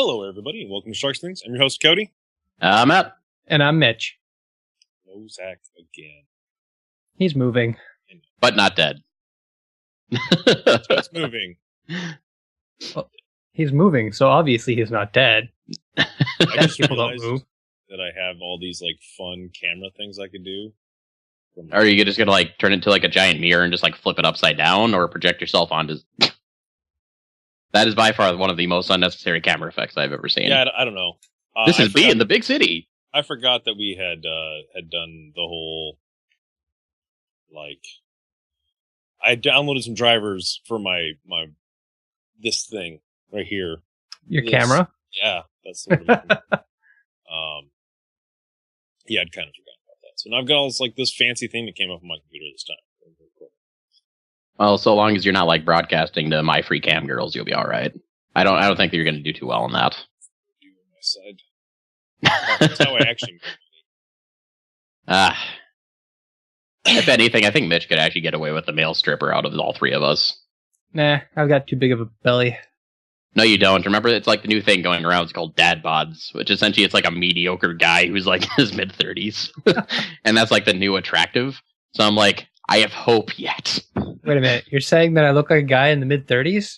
Hello, everybody, and welcome to Sharks Things. I'm your host, Cody. I'm Matt. And I'm Mitch. No Zach again. He's moving. But not dead. It's moving. Well, he's moving, so obviously he's not dead. I just People don't realized move. that I have all these fun camera things I could do. Are you just gonna turn it into a giant mirror and just flip it upside down, or project yourself onto? That is by far one of the most unnecessary camera effects I've ever seen. Yeah, I don't know. This is B in the big city. I forgot that we had done the whole I downloaded some drivers for my this thing right here. Your camera? Yeah, that's the one. Yeah, I'd kind of forgotten about that. So now I've got all this fancy thing that came up on my computer this time. Well, so long as you're not broadcasting to My Free Cam Girls, you'll be all right. I don't think that you're going to do too well on that. Do on my side. That's how I actually make If anything, I think Mitch could actually get away with the male stripper out of all three of us. Nah, I've got too big of a belly. No, you don't. Remember, it's the new thing going around. It's called dad bods, which essentially it's a mediocre guy who's in his mid-30s. And that's the new attractive. So I'm I have hope yet. Wait a minute, you're saying that I look like a guy in the mid-30s?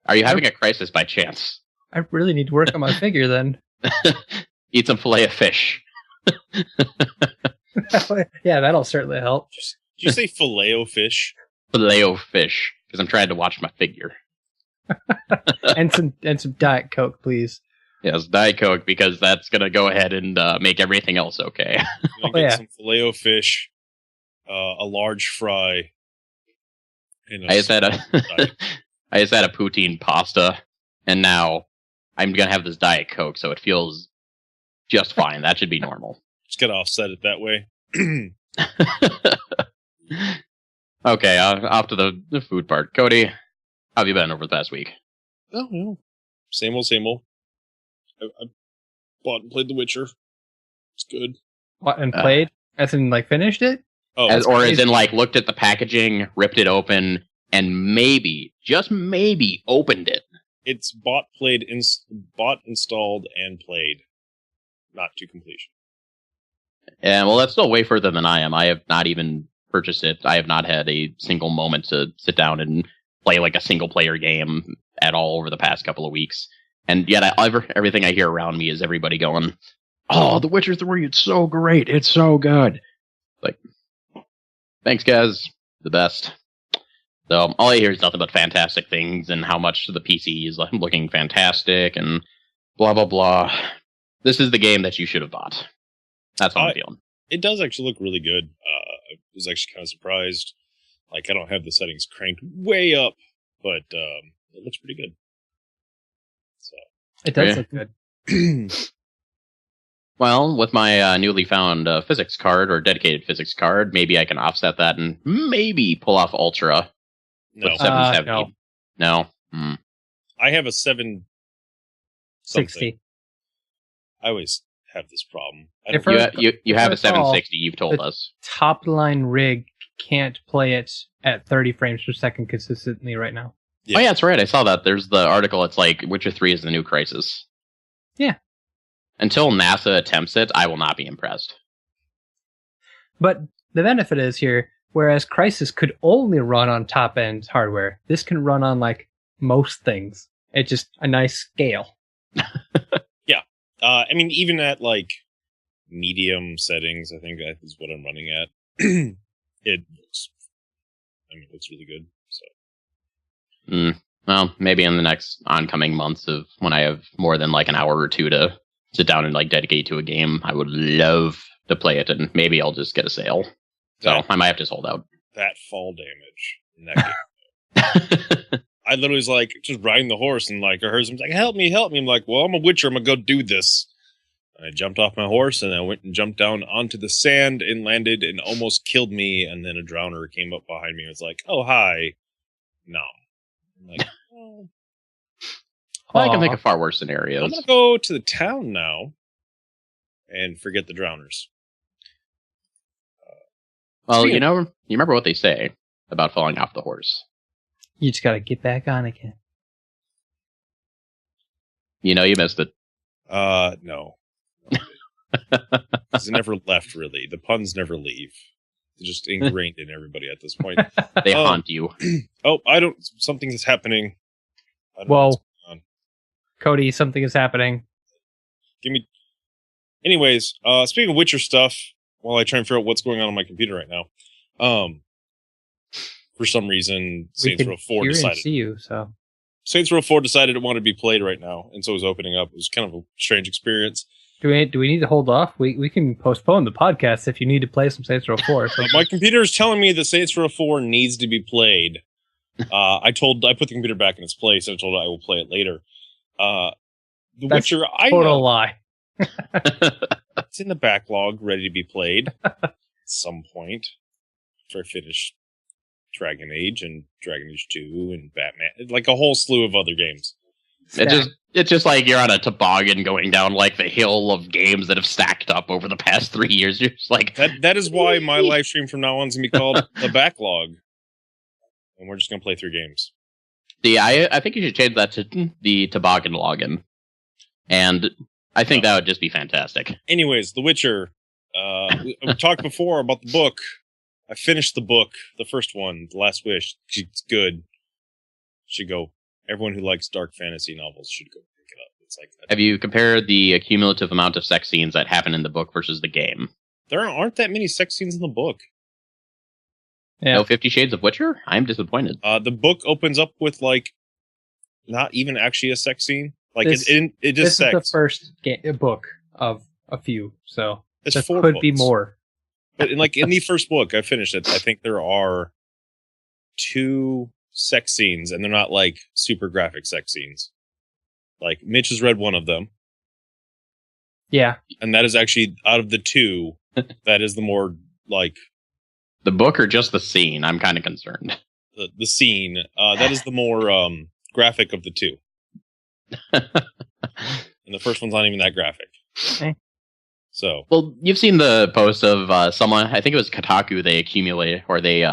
Are you having a crisis by chance? I really need to work on my figure then. Eat some filet of fish. Yeah, that'll certainly help. Did you say filet-o-fish? Filet-o-fish, because I'm trying to watch my figure. and some Diet Coke, please. Yes, Diet Coke, because that's going to go ahead and make everything else okay. Get some filet-o-fish, a large fry. I just had a poutine pasta, and now I'm going to have this Diet Coke, so it feels just fine. That should be normal. Just got to offset it that way. Okay, off to the food part. Cody, how have you been over the past week? Oh, yeah. Same old, same old. I bought and played The Witcher. It's good. What, and played? As in, finished it? Oh, as in, looked at the packaging, ripped it open, and maybe, just maybe, opened it. It's bought, installed, and played. Not to completion. Yeah, well, that's still way further than I am. I have not even purchased it. I have not had a single moment to sit down and play a single-player game at all over the past couple of weeks. And yet, everything I hear around me is everybody going, "Oh, The Witcher 3, it's so great. It's so good." Thanks, guys. The best. So, all I hear is nothing but fantastic things and how much the PC is looking fantastic and blah, blah, blah. This is the game that you should have bought. That's how I'm feeling. It does actually look really good. I was actually kind of surprised. I don't have the settings cranked way up, but it looks pretty good. So it does look good. Well, with my newly found physics card or dedicated physics card, maybe I can offset that and maybe pull off Ultra. No. 770. No. I have a 760. 60. I always have this problem. You have a 760, you've told us. Top line rig can't play it at 30 frames per second consistently right now. Yeah. Oh yeah, that's right. I saw that. There's the article. It's Witcher 3 is the new Crisis. Yeah. Until NASA attempts it, I will not be impressed. But the benefit is here, whereas Crisis could only run on top-end hardware, this can run on most things. It's just a nice scale. Yeah. Even at medium settings, I think that is what I'm running at. It looks really good. So. Well, maybe in the next oncoming months of when I have more than an hour or two to sit down and dedicate to a game, I would love to play it, and maybe I'll just get a sale. So I might have to just hold out. That fall damage in that game. I literally was just riding the horse, and I heard someone help me. I'm well, I'm a Witcher. I'm gonna go do this. And I jumped off my horse, and I went and jumped down onto the sand and landed and almost killed me. And then a drowner came up behind me and was "Oh, hi." No. I'm oh. Well, I can think of far worse scenarios. I'm going to go to the town now and forget the drowners. Well, you remember what they say about falling off the horse. You just got to get back on again. You know you missed it. No. Because it never left, really. The puns never leave. They're just ingrained in everybody at this point. They haunt you. Oh, something is happening. I don't know Whoa. what's going on. Cody, something is happening. Anyways, speaking of Witcher stuff, while I try and figure out what's going on my computer right now, for some reason, Saints Row 4 decided. See you, so. Saints Row 4 decided it wanted to be played right now, and so it was opening up. It was kind of a strange experience. Do we need to hold off? We can postpone the podcast if you need to play some Saints Row 4. So. My computer is telling me that Saints Row 4 needs to be played. I put the computer back in its place, and I told it I will play it later. That's Witcher, total lie. It's in the backlog, ready to be played at some point. After I finish Dragon Age and Dragon Age 2 and Batman, like a whole slew of other games. It's just like you're on a toboggan going down like the hill of games that have stacked up over the past 3 years. You're just like that is why my live stream from now on is gonna be called The Backlog. And we're just gonna play 3 games. I think you should change that to the toboggan login. And I think that would just be fantastic. Anyways, The Witcher. We talked before about the book. I finished the book, the first one, The Last Wish. It's good. Should go. Everyone who likes dark fantasy novels should go pick it up. It's like, have you compared the cumulative amount of sex scenes that happen in the book versus the game? There aren't that many sex scenes in the book. Yeah. No 50 Shades of Witcher? I'm disappointed. The book opens up with like not even actually a sex scene. Like it just this sex. Is the first book of a few, so It's there 4 could books. be more. But in the first book, I finished it. I think there are 2 sex scenes, and they're not like super graphic sex scenes. Like Mitch has read one of them. Yeah. And that is actually, out of the 2, that is the more like the book or just the scene? I'm kind of concerned. The scene. That is the more graphic of the 2. And the first one's not even that graphic. Okay. So, well, you've seen the post of someone, I think it was Kotaku, they accumulate, or they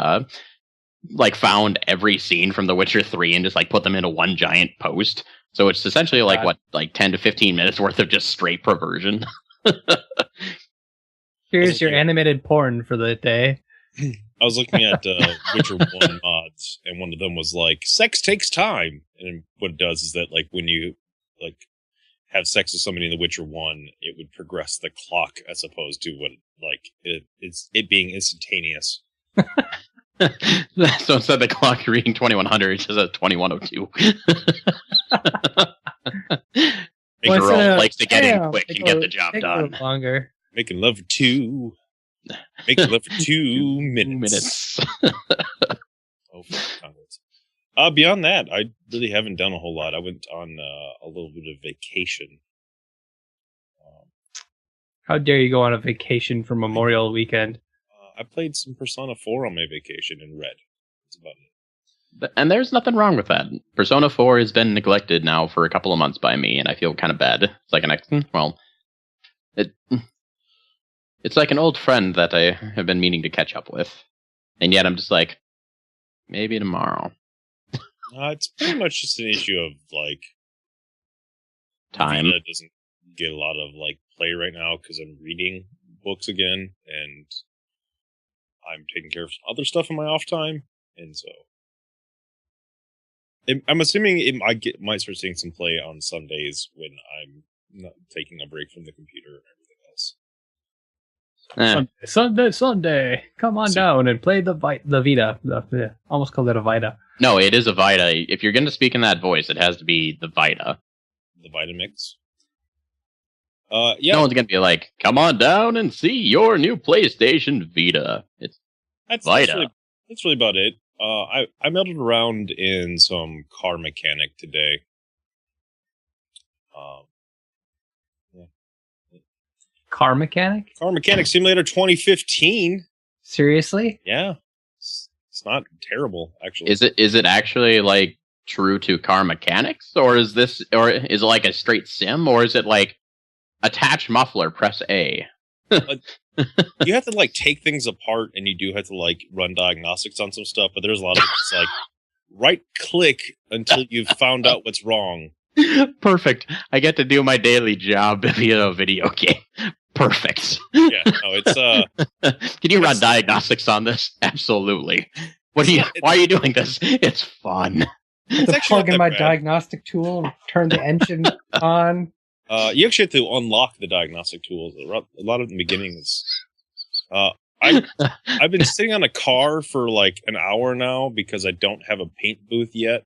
like found every scene from The Witcher 3 and just like put them into one giant post. So it's essentially like 10 to 15 minutes worth of just straight perversion. Here's your animated porn for the day. I was looking at Witcher 1 mods, and one of them was like, sex takes time. And what it does is that, like, when you like have sex with somebody in The Witcher 1, it would progress the clock as opposed to what it's being instantaneous. So instead of the clock reading 2100, it's just a 2102. Make her all likes to get in quick and get the job done. Longer. Making love for 2. Making love for 2 minutes. Oh, comments. Beyond that, I really haven't done a whole lot. I went on a little bit of vacation. How dare you go on a vacation for Memorial Weekend? I played some Persona 4 on my vacation and read. That's about it. And there's nothing wrong with that. Persona 4 has been neglected now for a couple of months by me, and I feel kind of bad. It's like it's like an old friend that I have been meaning to catch up with. And yet I'm just like, maybe tomorrow. It's pretty much just an issue of, like, time. It doesn't get a lot of, like, play right now because I'm reading books again, and I'm taking care of some other stuff in my off time, and so I'm assuming might start seeing some play on Sundays when I'm not taking a break from the computer and everything else. Sunday. Come on down and play the Vita. Almost called it a Vita. No, it is a Vita. If you're going to speak in that voice, it has to be the Vita. The Vitamix. Yeah. No one's going to be like, come on down and see your new PlayStation Vita. It's Vita. That's really about it. I meddled around in some car mechanic today. Car Mechanic? Car Mechanic Simulator 2015. Seriously? Yeah. It's not terrible, actually. Is it actually like true to car mechanics, or is it like a straight sim, or is it like attach muffler, press A? You have to like take things apart, and you do have to like run diagnostics on some stuff, but there's a lot of it's like right click until you've found out what's wrong. Perfect. I get to do my daily job via a video game. Perfect. Yeah, no, it's Can you run diagnostics on this? Absolutely. Why are you doing this? It's fun. It's actually plug not in that my bad. diagnostic tool and turn the engine on. You actually have to unlock the diagnostic tools. A lot of the beginning is. I've been sitting on a car for like an hour now because I don't have a paint booth yet,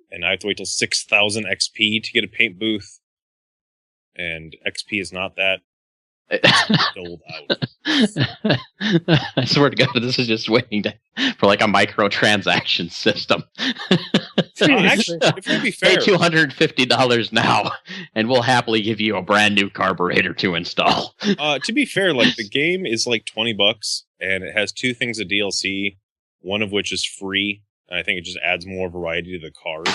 and I have to wait till 6,000 XP to get a paint booth, and XP is not that doled out. I swear to God, this is just waiting for like a microtransaction system. Actually, if we be Pay fair, $250 now, and we'll happily give you a brand new carburetor to install. to be fair, like the game is like $20, and it has 2 things of DLC, one of which is free, and I think it just adds more variety to the cars.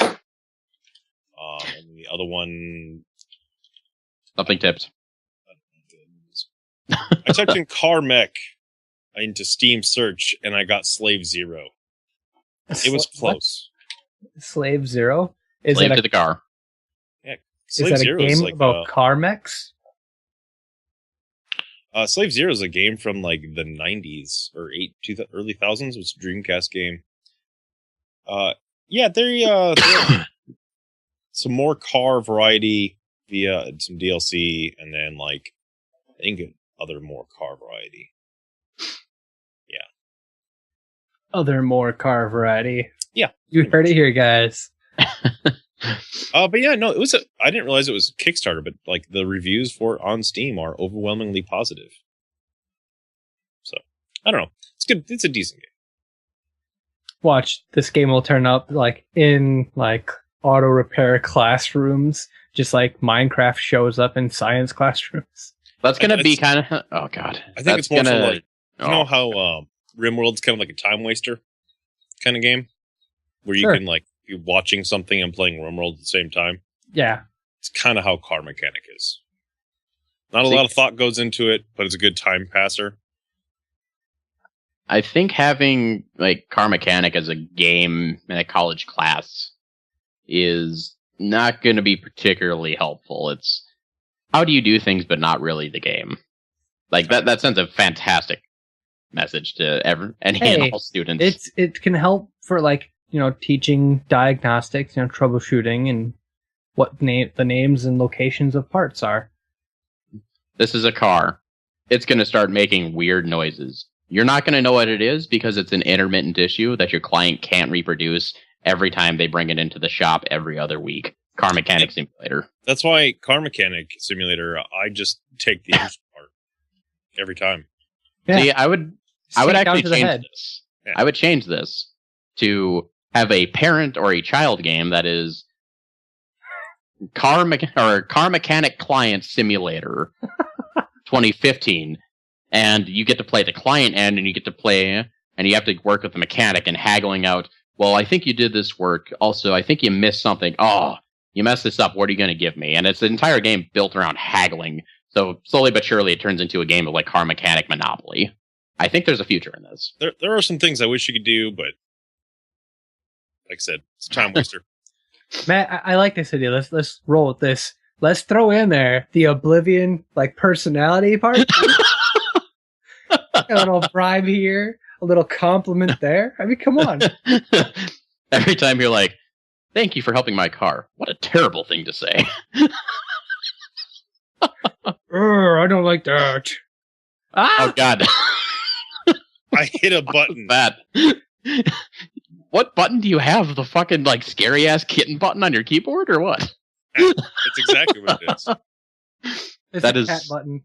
And the other one, Something tips. I typed in car mech into Steam search, and I got Slave Zero. It was close. Slave Zero? Is Slave it to the car. Slave is that Zero a is game like about car mechs? Slave Zero is a game from like the 90s or early thousands. It was a Dreamcast game. Yeah, there some more car variety via some DLC, and then like I think other more car variety. Yeah, Other more car variety. Yeah, you heard it here, guys. but yeah, no, I didn't realize it was Kickstarter, but like the reviews for it on Steam are overwhelmingly positive. So I don't know. It's good. It's a decent game. Watch, this game will turn up like in like auto repair classrooms, just like Minecraft shows up in science classrooms. That's gonna be kind of. Oh God, I think it's more for like you know how RimWorld's kind of like a time waster kind of game where you can like be watching something and playing RimWorld at the same time. Yeah, it's kind of how Car Mechanic is. Not a lot of thought goes into it, but it's a good time passer. I think having like Car Mechanic as a game in a college class is not going to be particularly helpful. It's how do you do things, but not really the game. Like that sends a fantastic message to any and all students. It can help for like, you know, teaching diagnostics, you know, troubleshooting and what the names and locations of parts are. This is a car. It's going to start making weird noises. You're not going to know what it is because it's an intermittent issue that your client can't reproduce every time they bring it into the shop every other week. Car Mechanic Simulator. That's why Car Mechanic Simulator, I just take the engine part every time. Yeah. See, I would actually change this. Yeah. I would change this to have a parent or a child game that is Car Mechanic Client Simulator 2015. And you get to play the client end, and you get to play, and you have to work with the mechanic and haggling out, well, I think you did this work. Also, I think you missed something. Oh, you messed this up. What are you going to give me? And it's the entire game built around haggling. So slowly but surely, it turns into a game of like Car Mechanic Monopoly. I think there's a future in this. There are some things I wish you could do, but like I said, it's a time waster. Matt, I like this idea. Let's roll with this. Let's throw in there the Oblivion like personality part. A little bribe here, a little compliment there. I mean, come on. Every time you're like, thank you for helping my car. What a terrible thing to say. I don't like that. Oh, God. I hit a button. That. What button do you have? The fucking, like, scary-ass kitten button on your keyboard, or what? That's exactly what it is. It's a cat button.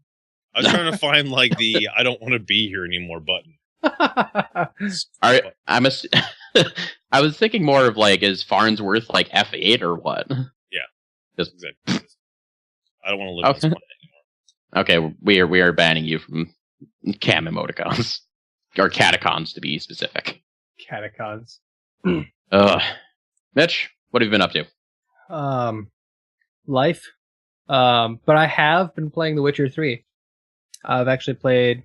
I was trying to find like the "I don't want to be here anymore" button. I was thinking more of like, is Farnsworth like F8 or what? Yeah, exactly. I don't want to live this one anymore. Okay, we are banning you from cam emoticons or catacons to be specific. Catacons. Mitch, what have you been up to? Life. But I have been playing The Witcher 3. I've actually played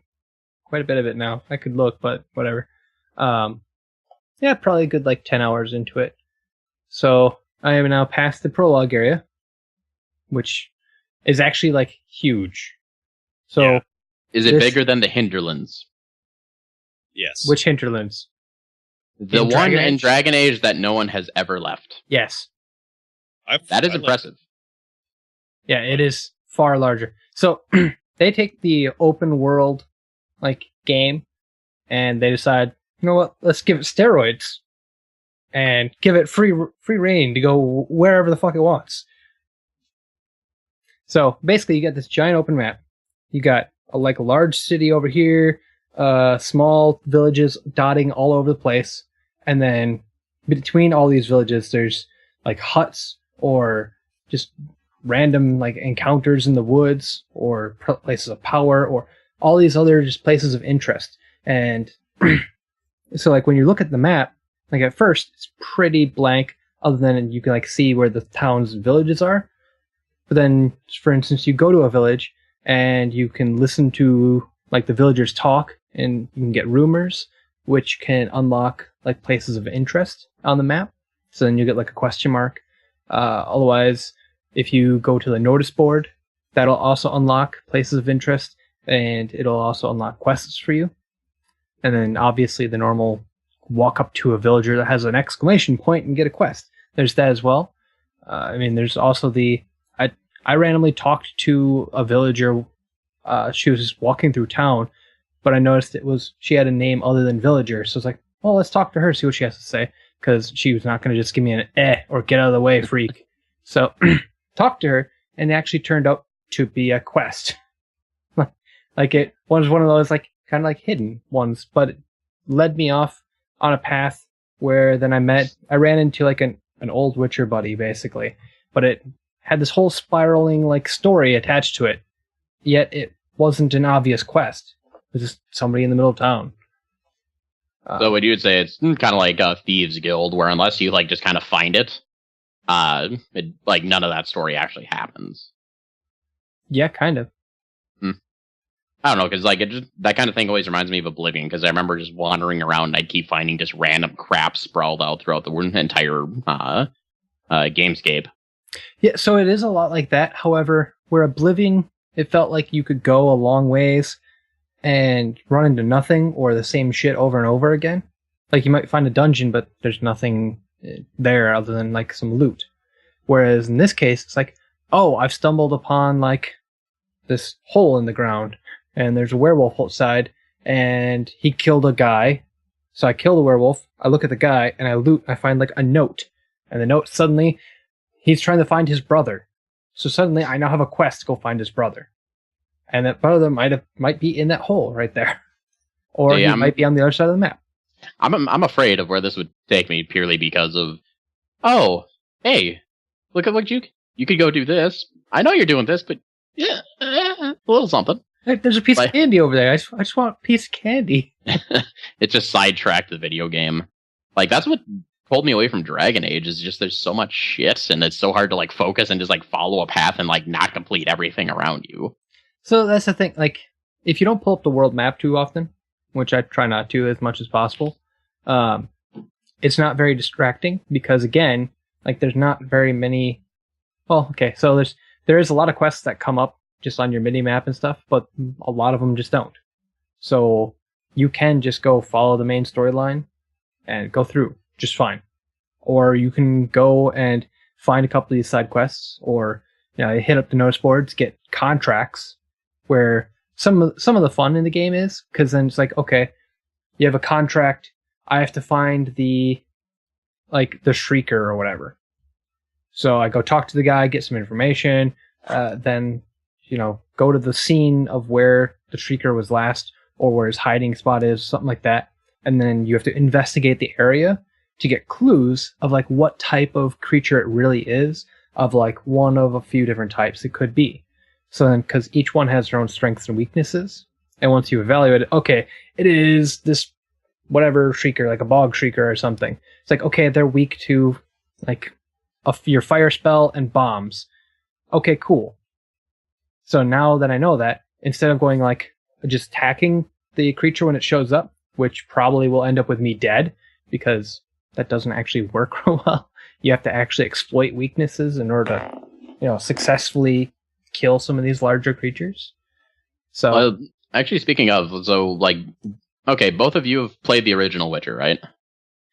quite a bit of it now. I could look, but whatever. Yeah, probably a good like 10 hours into it. So I am now past the prologue area, which is actually like huge. So, Yeah. Is it bigger than the Hinterlands? Yes. Which hinterlands? The In one Dragon in Age? Dragon Age that no one has ever left. Yes. That is I like impressive. Yeah, it is far larger. So they take the open world like game and they decide, you know what, let's give it steroids and give it free reign to go wherever the fuck it wants. So basically you get this giant open map. You got a large city over here, small villages dotting all over the place, and then between all these villages there's like huts or just random like encounters in the woods or places of power or all these other just places of interest. And so like when you look at the map, like at first it's pretty blank other than you can like see where the towns and villages are. But then, for instance, you go to a village and you can listen to like the villagers talk and you can get rumors, which can unlock like places of interest on the map. So then you get like a question mark. Otherwise, if you go to the notice board, that'll also unlock places of interest and it'll also unlock quests for you. And then obviously the normal walk up to a villager that has an exclamation point and get a quest. There's that as well. There's also I randomly talked to a villager. She was just walking through town, but I noticed she had a name other than villager. So I was like, well, let's talk to her, see what she has to say. Because she was not going to just give me an or get out of the way, freak. So talked to her, and it actually turned out to be a quest. Like it was one of those like kind of like hidden ones, but it led me off on a path where then I ran into like an old Witcher buddy basically, but it had this whole spiraling like story attached to it. Yet it wasn't an obvious quest. It was just somebody in the middle of town. So what you would say it's kind of like a Thieves Guild, where unless you like just kind of find it, like none of that story actually happens. Yeah, kind of. I don't know, because like that kind of thing always reminds me of Oblivion, because I remember just wandering around and I'd keep finding just random crap sprawled out throughout the entire gamescape. Yeah, so it is a lot like that. However, where Oblivion, it felt like you could go a long ways and run into nothing or the same shit over and over again. Like you might find a dungeon, but there's nothing there other than like some loot. Whereas in this case, it's like, oh, I've stumbled upon like this hole in the ground and there's a werewolf outside and he killed a guy. So I kill the werewolf, I look at the guy and I find like a note. And the note suddenly, he's trying to find his brother. So suddenly I now have a quest to go find his brother. And that brother might be in that hole right there. Or he might be on the other side of the map. I'm afraid of where this would take me purely because of, oh, hey, look at what you could go do this. I know you're doing this, but yeah, a little something. Hey, there's a piece of candy over there. I just want a piece of candy. It just sidetracked the video game. Like that's what pulled me away from Dragon Age, is just there's so much shit and it's so hard to like focus and just like follow a path and like not complete everything around you. So that's the thing, like, if you don't pull up the world map too often, which I try not to as much as possible, it's not very distracting because, again, like, there's not very many... Well, okay, so there is a lot of quests that come up just on your mini-map and stuff, but a lot of them just don't. So you can just go follow the main storyline and go through just fine. Or you can go and find a couple of these side quests, or hit up the notice boards, get contracts, where some of the fun in the game is, because then it's like, okay, you have a contract, I have to find the Shrieker or whatever. So I go talk to the guy, get some information, then, go to the scene of where the Shrieker was last, or where his hiding spot is, something like that. And then you have to investigate the area to get clues of like what type of creature it really is, of like one of a few different types it could be. So then, because each one has their own strengths and weaknesses, and once you evaluate it, okay, it is this whatever Shrieker, like a bog Shrieker or something. It's like, okay, they're weak to like your fire spell and bombs. Okay, cool. So now that I know that, instead of going like just attacking the creature when it shows up, which probably will end up with me dead, because that doesn't actually work real well. you have to actually exploit weaknesses in order to, successfully kill some of these larger creatures. So, actually, speaking of, so like, okay, both of you have played the original Witcher, right?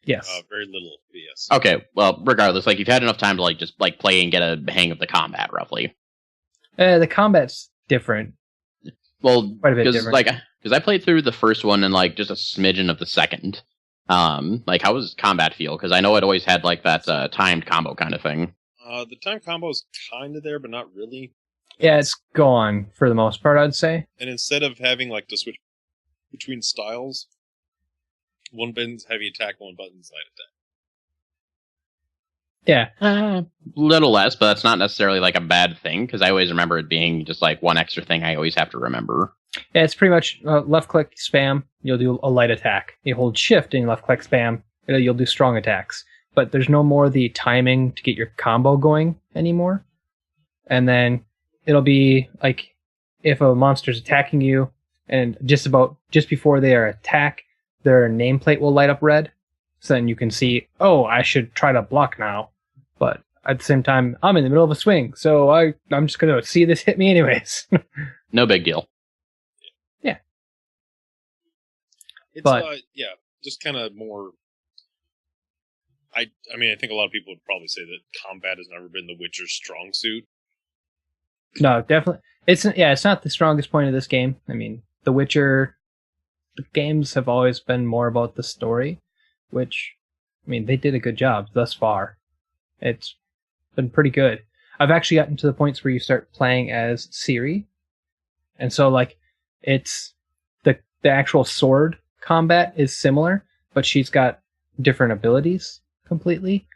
yes. Very little, yes. Okay, well, regardless, like you've had enough time to like just like play and get a hang of the combat, roughly. The combat's different. Well, Quite a bit different. Because I played through the first one and like just a smidgen of the second. Like how does combat feel? Because I know it always had like that timed combo kind of thing. The time combo is kind of there, but not really. Yeah, it's gone for the most part, I'd say. And instead of having like to switch between styles, one button's heavy attack, one button's light attack. Yeah. Little less, but that's not necessarily like a bad thing, because I always remember it being just like one extra thing I always have to remember. Yeah, it's pretty much left click spam, you'll do a light attack. You hold shift and left click spam, you'll do strong attacks. But there's no more the timing to get your combo going anymore. And then it'll be like if a monster's attacking you, and just before their attack, their nameplate will light up red. So then you can see, oh, I should try to block now. But at the same time, I'm in the middle of a swing, so I'm just going to see this hit me anyways. No big deal. Yeah. It's, just kind of more... I mean, I think a lot of people would probably say that combat has never been the Witcher's strong suit. No, definitely. It's not the strongest point of this game. I mean, The Witcher, the games have always been more about the story, which, I mean, they did a good job thus far. It's been pretty good. I've actually gotten to the points where you start playing as Ciri, and so like it's the actual sword combat is similar, but she's got different abilities completely.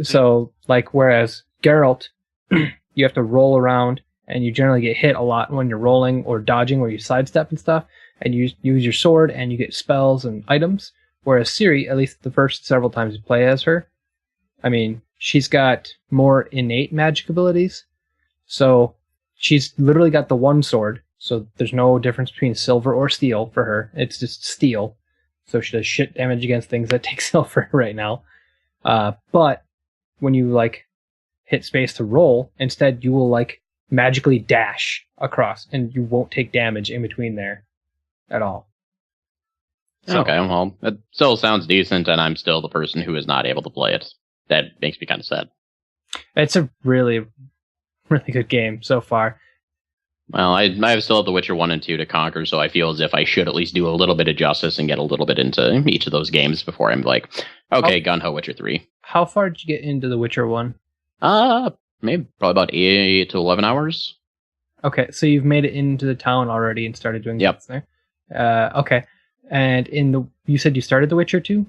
So like whereas Geralt, you have to roll around and you generally get hit a lot when you're rolling or dodging where you sidestep and stuff, and you use your sword and you get spells and items. Whereas Ciri, at least the first several times you play as her, I mean, she's got more innate magic abilities. So she's literally got the one sword, so there's no difference between silver or steel for her. It's just steel. So she does shit damage against things that take silver right now. But when you like hit space to roll, instead you will like magically dash across and you won't take damage in between there at all. So, okay, well, it still sounds decent, and I'm still the person who is not able to play it. That makes me kind of sad. It's a really, really good game so far. Well, I still have The Witcher 1 and 2 to conquer, so I feel as if I should at least do a little bit of justice and get a little bit into each of those games before I'm like, okay, gung-ho Witcher 3. How far did you get into The Witcher 1? Maybe probably about 8 to 11 hours. Okay, so you've made it into the town already and started doing things there. Okay. And you said you started The Witcher 2?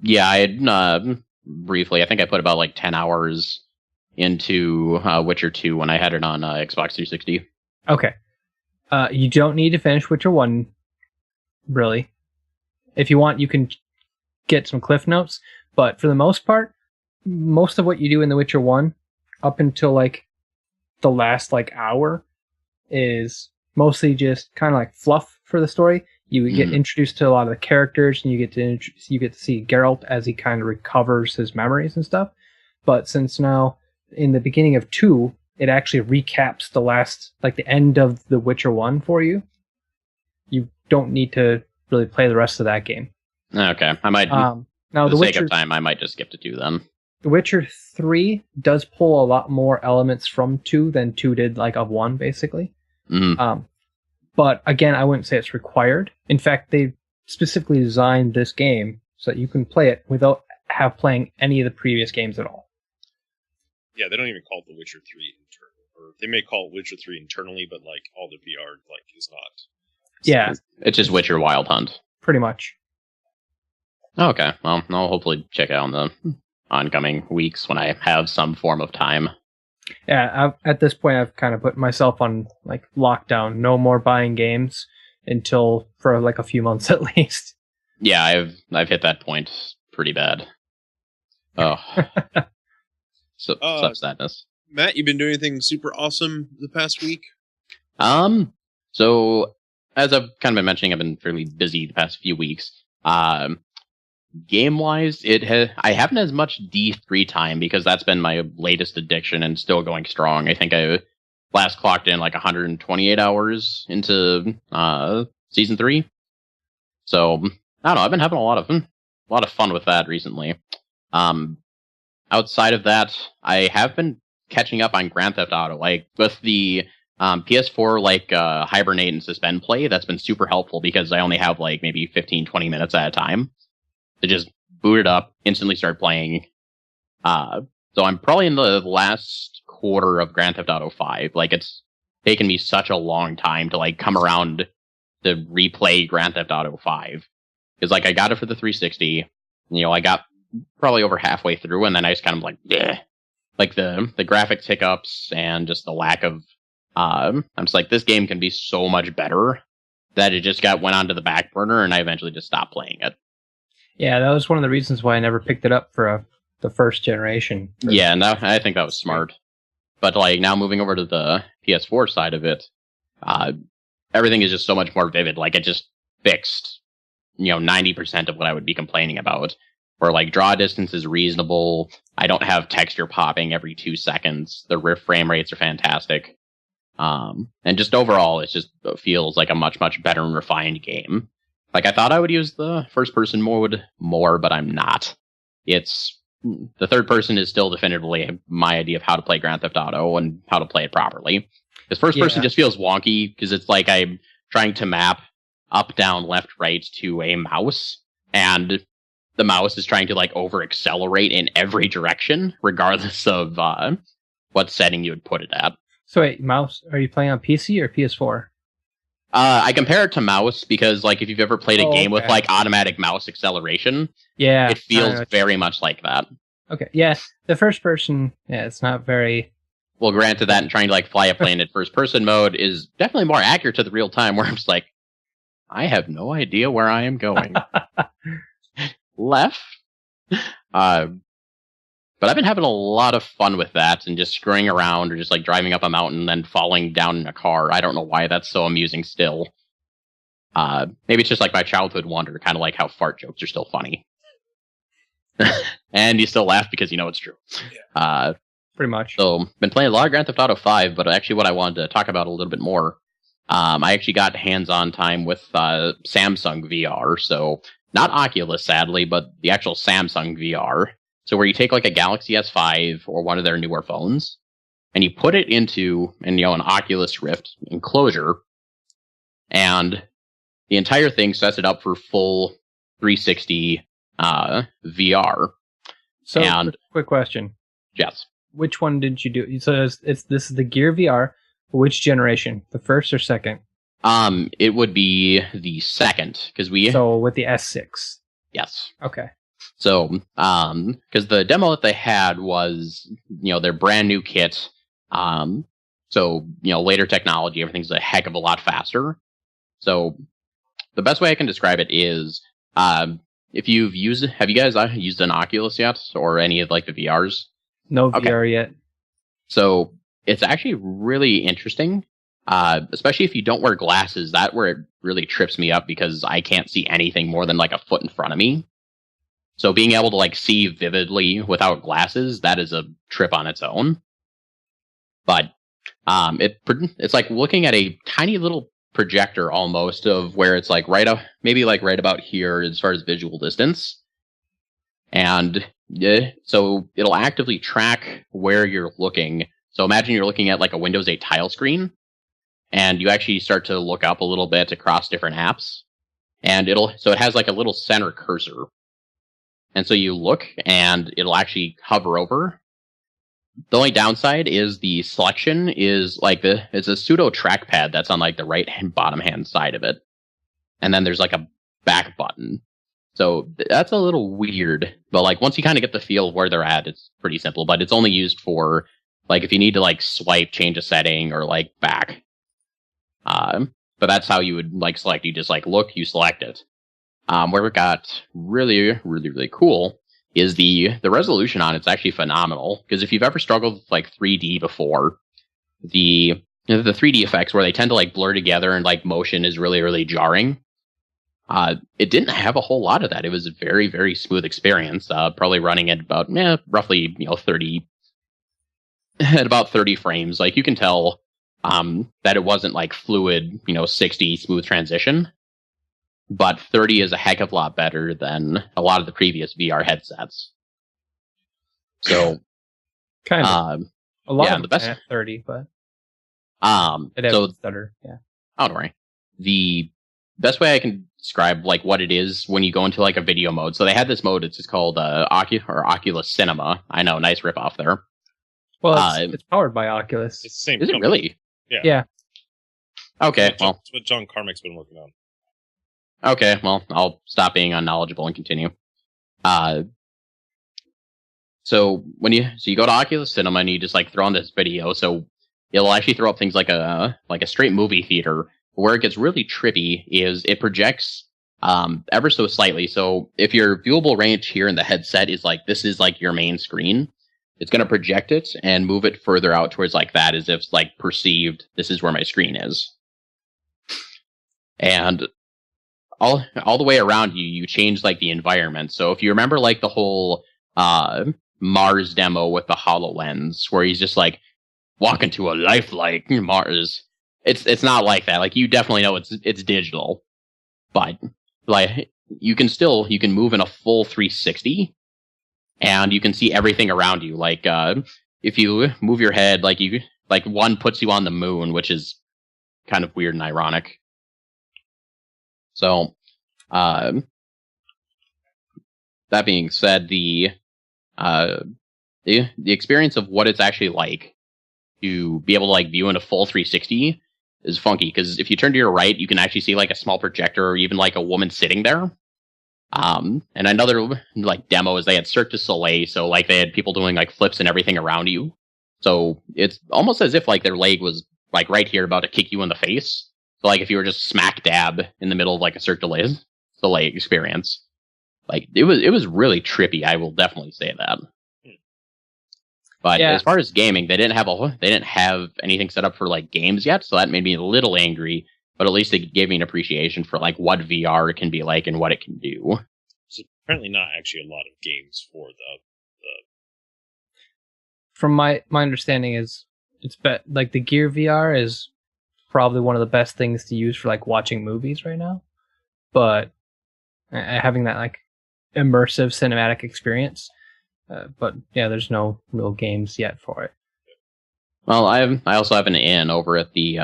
Yeah, I had briefly. I think I put about like 10 hours into Witcher 2 when I had it on Xbox 360. Okay. You don't need to finish Witcher 1, really. If you want, you can get some cliff notes, but for the most part, most of what you do in The Witcher 1, up until like the last like hour, is mostly just kind of like fluff for the story. You get introduced to a lot of the characters, and you get to see Geralt as he kind of recovers his memories and stuff. But since now, in the beginning of 2, it actually recaps the last, like the end of The Witcher 1 for you. You don't need to really play the rest of that game. Okay, I might. Now, for the sake of time, I might just skip to 2 then. The Witcher 3 does pull a lot more elements from 2 than 2 did, like of 1, basically. Mm-hmm. But again, I wouldn't say it's required. In fact, they specifically designed this game so that you can play it without playing any of the previous games at all. Yeah, they don't even call it The Witcher 3 internal. Or they may call it Witcher 3 internally, but like all the VR like is not. Yeah. It's just Witcher Wild Hunt. Pretty much. Okay, well, I'll hopefully check out in the oncoming weeks when I have some form of time. Yeah, at this point, I've kind of put myself on like lockdown. No more buying games until for like a few months at least. Yeah, I've hit that point pretty bad. Oh, such sadness. Matt, you been doing anything super awesome the past week? So as I've kind of been mentioning, I've been fairly busy the past few weeks. game-wise, I haven't as much D3 time because that's been my latest addiction and still going strong. I think I last clocked in like 128 hours into season 3. So I don't know. I've been having a lot of fun with that recently. Outside of that, I have been catching up on Grand Theft Auto, like with the PS4 like hibernate and suspend play. That's been super helpful because I only have like maybe 15-20 minutes at a time to just boot it up, instantly start playing. So I'm probably in the last quarter of Grand Theft Auto 5. Like, it's taken me such a long time to like come around to replay Grand Theft Auto 5. Because like I got it for the 360, I got probably over halfway through, and then I just kind of like, bleh. Like the graphics hiccups and just the lack of I'm just like, this game can be so much better, that it just went onto the back burner, and I eventually just stopped playing it. Yeah, that was one of the reasons why I never picked it up for the first generation. Yeah, and I think that was smart. But like now moving over to the PS4 side of it, everything is just so much more vivid. Like, it just fixed 90% of what I would be complaining about. Where like draw distance is reasonable. I don't have texture popping every 2 seconds. The frame rates are fantastic. And just overall, it just feels like a much, much better and refined game. Like, I thought I would use the first person mode more, but I'm not. The third person is still definitively my idea of how to play Grand Theft Auto and how to play it properly. This first person just feels wonky because it's like I'm trying to map up, down, left, right to a mouse, and the mouse is trying to like over accelerate in every direction, regardless of what setting you would put it at. So wait, mouse, are you playing on PC or PS4? I compare it to mouse because like if you've ever played a game with like automatic mouse acceleration, it feels very much like that. Okay, yeah, the first person, it's not very... Well, granted that, and trying to like fly a plane in first person mode is definitely more accurate to the real time, where I'm just like, I have no idea where I am going. Left. But I've been having a lot of fun with that and just screwing around or just like driving up a mountain and then falling down in a car. I don't know why that's so amusing still. Maybe it's just like my childhood wonder, kind of like how fart jokes are still funny. And you still laugh because you know it's true. Yeah. Pretty much. So, been playing a lot of Grand Theft Auto 5, but actually what I wanted to talk about a little bit more, I actually got hands-on time with Samsung VR, so not Oculus, sadly, but the actual Samsung VR. So where you take like a Galaxy S5 or one of their newer phones, and you put it into an Oculus Rift enclosure, and the entire thing sets it up for full 360 VR. So, and, quick question. Yes. Which one did you do? So this is the Gear VR. Which generation? The first or second? It would be the second, because So with the S6. Yes. Okay. So, because the demo that they had was, their brand new kit. So, later technology, everything's a heck of a lot faster. So, the best way I can describe it is, have you guys used an Oculus yet, or any of like the VRs? No VR yet. So, it's actually really interesting, especially if you don't wear glasses. That's where it really trips me up because I can't see anything more than like a foot in front of me. So being able to like see vividly without glasses, that is a trip on its own. But it's like looking at a tiny little projector almost of where it's like maybe right about here as far as visual distance. And so it'll actively track where you're looking. So imagine you're looking at like a Windows 8 tile screen, and you actually start to look up a little bit across different apps, and it has like a little center cursor. And so you look, and it'll actually hover over. The only downside is the selection is like it's a pseudo trackpad that's on like the right bottom hand side of it, and then there's like a back button. So that's a little weird, but like once you kind of get the feel of where they're at, it's pretty simple. But it's only used for like if you need to like swipe, change a setting, or like back. But that's how you would like select. You just like look, you select it. Where it got really, really, really cool is the resolution on it's actually phenomenal. Because if you've ever struggled with like 3D before, the 3D effects where they tend to like blur together and like motion is really, really jarring. It didn't have a whole lot of that. It was a very, very smooth experience. Probably running at about roughly 30 at about 30 frames. Like you can tell that it wasn't like fluid 60 smooth transition, but 30 is a heck of a lot better than a lot of the previous VR headsets. So kind of a lot of the best at 30, but it has a stutter. Yeah. Oh, don't worry. The best way I can describe like what it is when you go into like a video mode. So they had this mode. It's just called Oculus Cinema. I know, nice rip off there. Well, it's powered by Oculus. It's the same. Is company. It really? Yeah. Okay. That's what John Carmack's been working on. Okay. Well, I'll stop being unknowledgeable and continue. So you go to Oculus Cinema and you just like throw on this video. So it'll actually throw up things like a straight movie theater. Where it gets really trippy is it projects ever so slightly. So if your viewable range here in the headset is like this is like your main screen, it's going to project it and move it further out towards like that, as if like perceived this is where my screen is. And all the way around you change like the environment. So if you remember like the whole Mars demo with the HoloLens, where he's just like walking to a lifelike Mars. It's not like that. Like you definitely know it's digital, but like you can move in a full 360, and you can see everything around you. Like if you move your head, like one puts you on the moon, which is kind of weird and ironic. So that being said, the experience of what it's actually like to be able to like view in a full 360 is funky, because if you turn to your right, you can actually see like a small projector or even like a woman sitting there. And another like demo is they had Cirque du Soleil, so like they had people doing like flips and everything around you. So it's almost as if like their leg was like right here about to kick you in the face. So like if you were just smack dab in the middle of like a Cirque du Soleil experience, like it was really trippy. I will definitely say that. But as far as gaming, they didn't have anything set up for like games yet, so that made me a little angry. But at least it gave me an appreciation for like what VR can be like and what it can do. There's apparently not actually a lot of games for the. From my understanding is like the Gear VR is probably one of the best things to use for like watching movies right now, but having that like immersive cinematic experience. But yeah, there's no real games yet for it. Well, I also have an in over at the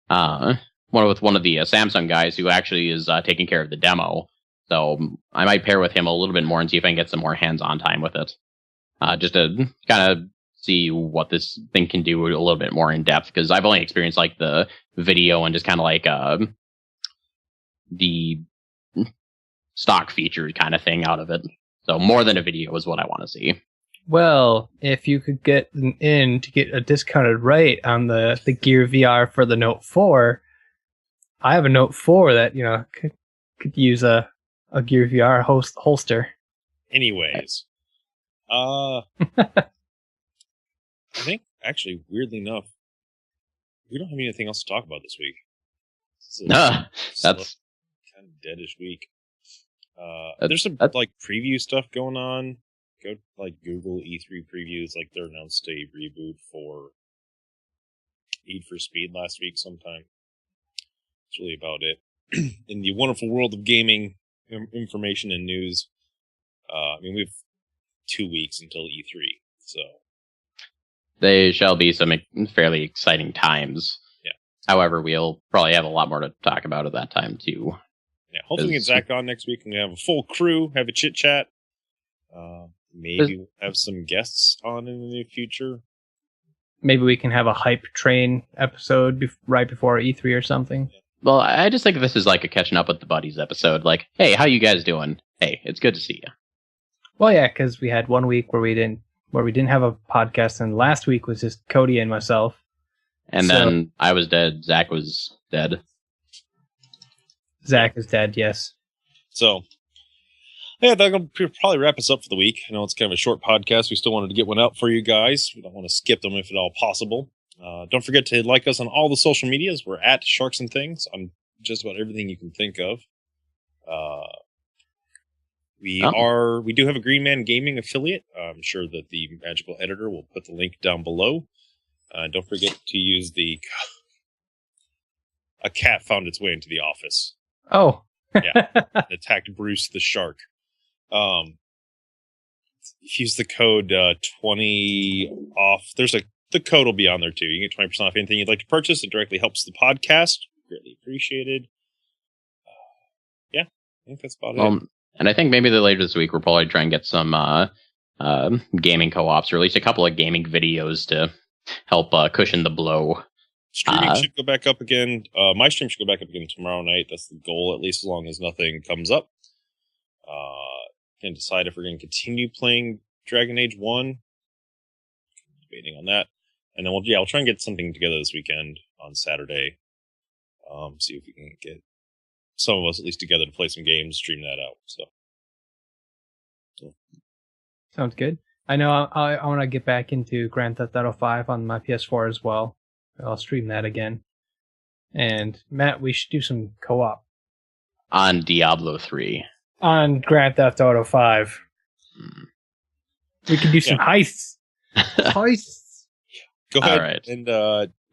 one of the Samsung guys who actually is taking care of the demo. So I might pair with him a little bit more and see if I can get some more hands-on time with it, just to kind of see what this thing can do a little bit more in depth. Because I've only experienced like the video and just kind of like the stock feature kind of thing out of it. So more than a video is what I want to see. Well, if you could get an in to get a discounted rate on the Gear VR for the Note 4, I have a Note 4 that could use a Gear VR holster. Anyways, I think actually, weirdly enough, we don't have anything else to talk about this week. That's kind of deadish week. There's some like preview stuff going on. Go like Google E3 previews. Like they announced a reboot for Need for Speed last week sometime. That's really about it. In the wonderful world of gaming information and news, I mean, we have 2 weeks until E3, so they shall be some fairly exciting times. Yeah. However, we'll probably have a lot more to talk about at that time too. Yeah, hopefully we get Zach on next week and we have a full crew, have a chit chat. Maybe we'll have some guests on in the near future. Maybe we can have a hype train episode right before E3 or something. Yeah. Well, I just think this is like a catching up with the buddies episode. Like, hey, how you guys doing? Hey, it's good to see you. Well, yeah, because we had 1 week where we didn't have a podcast, and last week was just Cody and myself. And then I was dead. Zach was dead. Zach is dead, yes. So, yeah, that'll probably wrap us up for the week. I know it's kind of a short podcast. We still wanted to get one out for you guys. We don't want to skip them if at all possible. Don't forget to like us on all the social medias. We're at Sharks and Things on just about everything you can think of. We do have a Green Man Gaming affiliate. I'm sure that the magical editor will put the link down below. Don't forget to use a cat found its way into the office. Oh. Yeah. It attacked Bruce the shark. Use the code 20 off. The code will be on there too. You can get 20% off anything you'd like to purchase. It directly helps the podcast. Greatly appreciated. Yeah, I think that's about it. And I think maybe later this week we'll probably try and get some gaming co-ops, or at least a couple of gaming videos to help cushion the blow. Streaming should go back up again. My stream should go back up again tomorrow night. That's the goal, at least as long as nothing comes up. Can decide if we're going to continue playing Dragon Age 1. Debating on that. And then we'll try and get something together this weekend on Saturday. See if we can get some of us at least together to play some games, stream that out. So. Sounds good. I know I want to get back into Grand Theft Auto 5 on my PS4 as well. I'll stream that again. And Matt, we should do some co-op. On Diablo 3. On Grand Theft Auto 5. We can do some heists. Heists. Go ahead. All right. And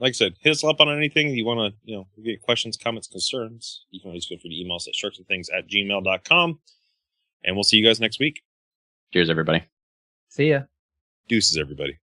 like I said, hit us up on anything you want to, get questions, comments, concerns. You can always feel free to email us at sharksandthings@gmail.com. And we'll see you guys next week. Cheers, everybody. See ya. Deuces, everybody.